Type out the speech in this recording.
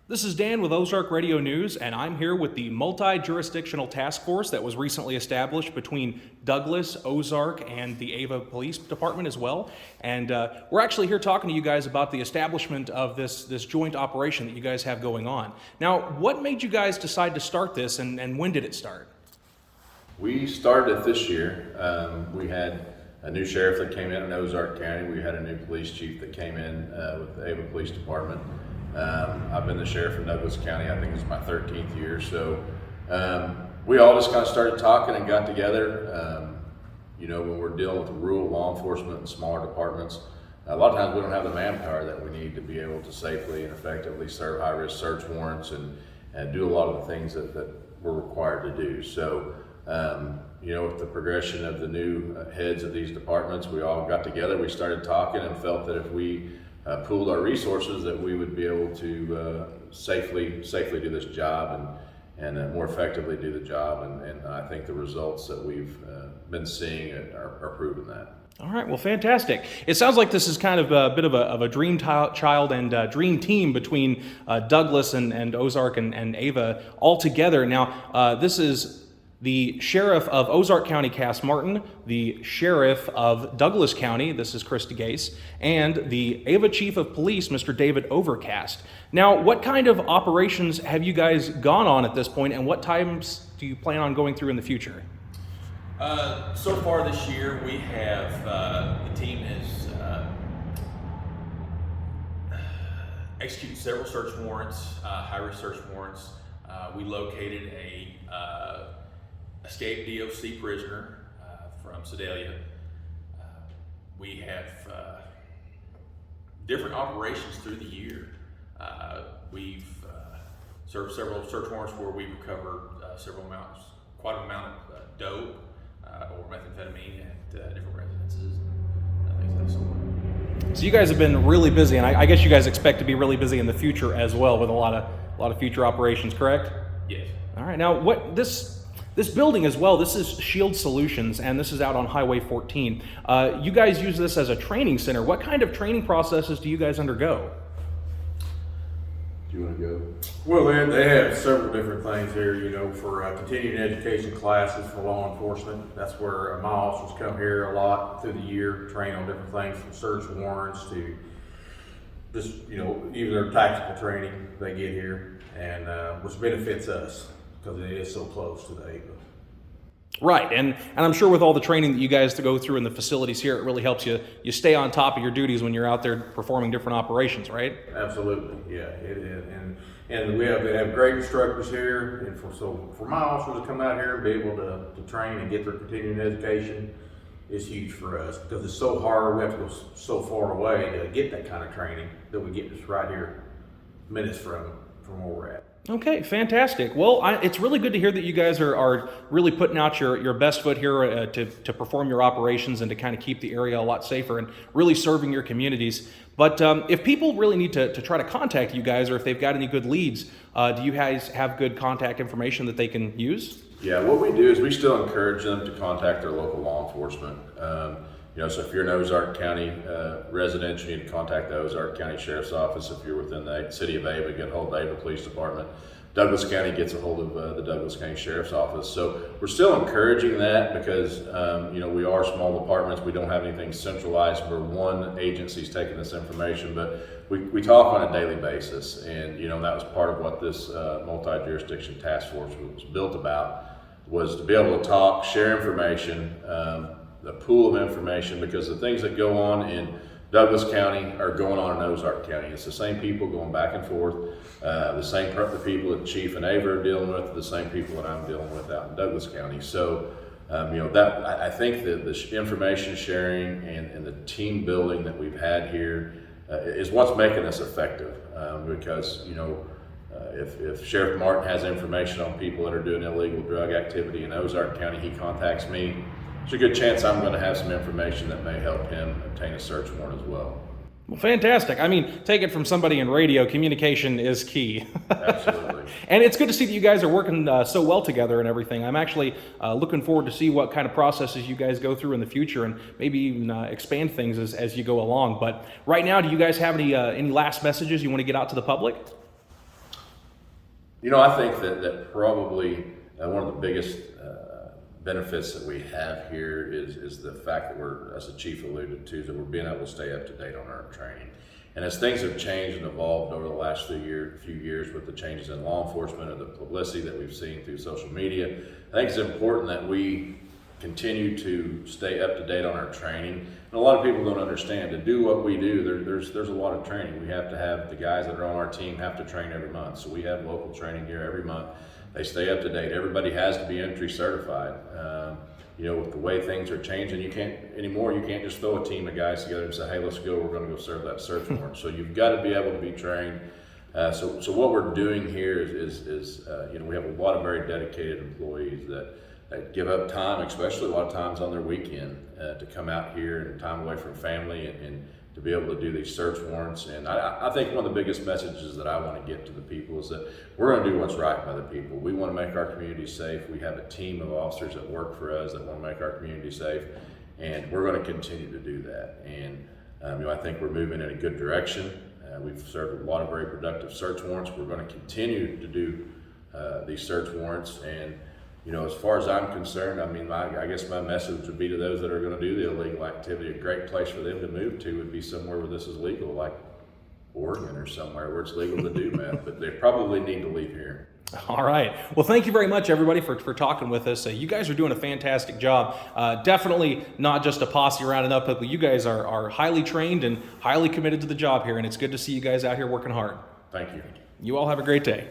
This is Dan with Ozark Radio News, and I'm here with the Multi-Jurisdictional Task Force that was recently established between Douglas, Ozark, and the Ava Police Department as well. And we're actually here talking to you guys about the establishment of this joint operation that you guys have going on. Now, what made you guys decide to start this, and when did it start? We started it this year. We had a new sheriff that came in Ozark County. We had a new police chief that came in with the Ava Police Department. I've been the sheriff in Douglas County. I think it's my 13th year. So we all just kind of started talking and got together. When we're dealing with rural law enforcement and smaller departments, a lot of times we don't have the manpower that we need to be able to safely and effectively serve high-risk search warrants and do a lot of the things that we're required to do. So, with the progression of the new heads of these departments, we all got together, we started talking and felt that if we pooled our resources that we would be able to safely do this job and more effectively do the job. And I think the results that we've been seeing are proving that. All right, well, fantastic. It sounds like this is kind of a bit of a dream child and dream team between Douglas and Ozark and Ava all together. Now, this is the sheriff of Ozark County, Cass Martin, the sheriff of Douglas County, this is Chris Degase, and the Ava chief of police, Mr. David Overcast. Now, what kind of operations have you guys gone on at this point, and what times do you plan on going through in the future? So far this year, we have, the team has executed several search warrants, high-risk search warrants. We located a escaped DOC prisoner from Sedalia. We have different operations through the year. We've served several search warrants where we recovered quite an amount of dope or methamphetamine at different residences and things of that sort. So you guys have been really busy, and I guess you guys expect to be really busy in the future as well with a lot of future operations, correct? Yes. All right. Now, what this building as well, this is Shield Solutions, and this is out on Highway 14. You guys use this as a training center. What kind of training processes do you guys undergo? Do you want to go? Well, they have several different things here, for continuing education classes for law enforcement. That's where my officers come here a lot through the year, train on different things from search warrants to just, even their tactical training they get here, and which benefits us because it is so close to the Ava. Right, and I'm sure with all the training that you guys to go through in the facilities here, it really helps you stay on top of your duties when you're out there performing different operations, right? Absolutely, yeah, it is, and they have great instructors here, and for my officers to come out here and be able to train and get their continuing education is huge for us because it's so hard. We have to go so far away to get that kind of training that we get just right here, minutes from where we're at. Okay, fantastic. Well, it's really good to hear that you guys are really putting out your best foot here to perform your operations and to kind of keep the area a lot safer and really serving your communities. But if people really need to try to contact you guys, or if they've got any good leads, do you guys have good contact information that they can use? Yeah, what we do is we still encourage them to contact their local law enforcement. So if you're an Ozark County resident, you need to contact the Ozark County Sheriff's Office. If you're within the city of Ava, get a hold of the Ava Police Department. Douglas County gets a hold of the Douglas County Sheriff's Office. So we're still encouraging that because, we are small departments. We don't have anything centralized where one agency's taking this information, but we talk on a daily basis. And, that was part of what this multi-jurisdiction task force was built about, was to be able to talk, share information, the pool of information, because the things that go on in Douglas County are going on in Ozark County. It's the same people going back and forth, the people that Chief and Ava are dealing with, the same people that I'm dealing with out in Douglas County. So, I think that the information sharing and the team building that we've had here is what's making us effective. Because, if Sheriff Martin has information on people that are doing illegal drug activity in Ozark County, he contacts me. There's a good chance I'm going to have some information that may help him obtain a search warrant as well. Well, fantastic. I mean, take it from somebody in radio, communication is key. Absolutely. And it's good to see that you guys are working so well together and everything. I'm actually looking forward to see what kind of processes you guys go through in the future and maybe even expand things as you go along. But right now, do you guys have any last messages you want to get out to the public? I think that probably one of the biggest benefits that we have here is the fact that we're, as the chief alluded to, that we're being able to stay up to date on our training. And as things have changed and evolved over the last few years with the changes in law enforcement and the publicity that we've seen through social media, I think it's important that we continue to stay up to date on our training. And a lot of people don't understand, to do what we do, there's a lot of training. We have to have the guys that are on our team have to train every month. So we have local training here every month. They stay up to date. Everybody has to be entry certified. With the way things are changing, you can't just throw a team of guys together and say, hey, let's go, we're going to go serve that search warrant. So you've got to be able to be trained. So what we're doing here is we have a lot of very dedicated employees that give up time, especially a lot of times on their weekend, to come out here and time away from family and to be able to do these search warrants. And I think one of the biggest messages that I want to get to the people is that we're going to do what's right by the people. We want to make our community safe. We have a team of officers that work for us that want to make our community safe, and we're going to continue to do that. And I think we're moving in a good direction. We've served a lot of very productive search warrants. We're going to continue to do these search warrants. And as far as I'm concerned, I guess my message would be to those that are going to do the illegal activity, a great place for them to move to would be somewhere where this is legal, like Oregon or somewhere where it's legal to do meth, but they probably need to leave here. All right. Well, thank you very much, everybody, for talking with us. You guys are doing a fantastic job. Definitely not just a posse rounding up people. You guys are highly trained and highly committed to the job here, and it's good to see you guys out here working hard. Thank you. You all have a great day.